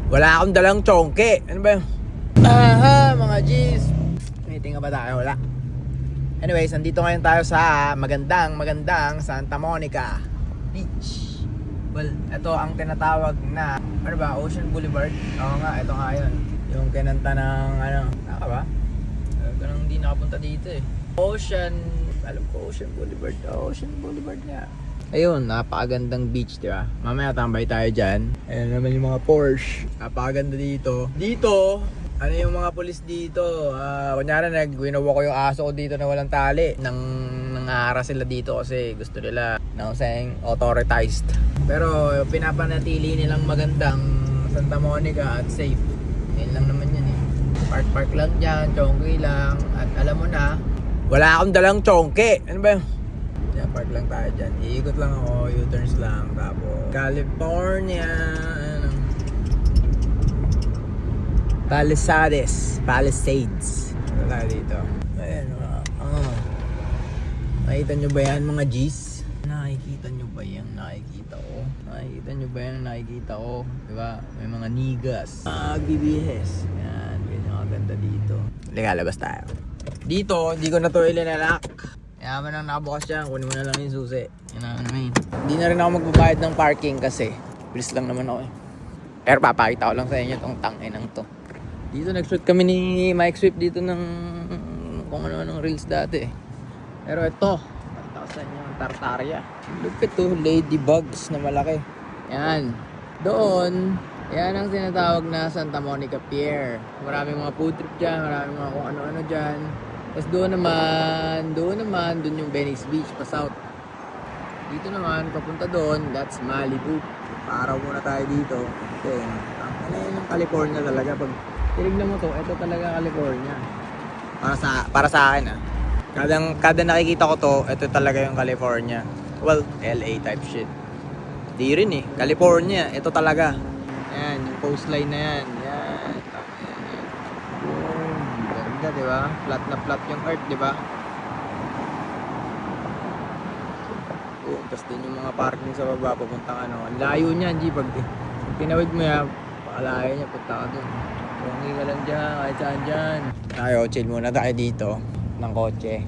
Wala akong dalang chongke. Ano ba yun? Aha, mga G's. May tinga ba tayo? Wala. Anyways, nandito ngayon tayo sa magandang Santa Monica Beach. Well, ito ang tinatawag na, ano ba, Ocean Boulevard? Oo nga, ito nga yun. Yung kinanta ng, naka ba? Ganang hindi nakapunta dito eh. Alam ko Ocean Boulevard. Ocean Boulevard nga. Ayun, napakagandang beach, di ba? Mamaya tambay tayo dyan. Ayan naman yung mga Porsche. Napakaganda dito. Dito, ano yung mga pulis dito? Kunyari, nag-winawa ko yung aso ko dito na walang tali. Nangara sila dito kasi gusto nila ng saying authorized. Pero pinapanatili nilang magandang Santa Monica at safe. Yan lang naman yun eh. Park lang dyan, chongke lang. At alam mo na, wala akong dalang chongke. Ano ba yun? Yan, park lang tayo dyan. Iikot lang ako, U-turns lang. Tapos, California. Palisades. Ano tayo dito? Ayan, nakikita nyo ba yan mga G's? Nakikita nyo ba yan? Nakikita ko. Diba? May mga nigas. BBS. Yan, ganyan maganda dito. Liga, labas tayo. Dito, hindi ko na to ilinalak. Kaya man ang nakabukas dyan, kunin mo na lang yung susi. Yan na naman. Hindi na rin ako magbabayad ng parking kasi bilis lang naman ako eh. Pero papakita ko lang sa inyo itong tanginang to. Dito nag-shoot kami ni Mike Swift dito ng kung ano-anong reels dati eh. Pero ito, sa inyo ang Tartaria. Lupit to, ladybugs na malaki. Yan. Doon, yan ang tinatawag na Santa Monica Pier. Maraming mga food trip dyan, maraming mga kung ano-ano dyan. Tapos doon naman yung Venice Beach, pa south. Dito naman, papunta doon, that's Malibu. Paaraw muna tayo dito. Kasi, ano yun yung California talaga. Pag tinignan mo to, ito talaga California. Para sa akin Kada nakikita ko to, ito talaga yung California. Well, LA type shit. Di rin eh. California, ito talaga. Ayan, yung coastline na yan. Yan. Ganda, di ba? Flat na flat yung earth, di ba? Tapos din yung mga parking sa baba, papuntang Ang layo niyan, G. Pag pinawid mo yan, pakalayo niya, punta ka dun. Kung ka lang dyan, kahit saan dyan. Tayo, chill muna tayo dito ng kotse.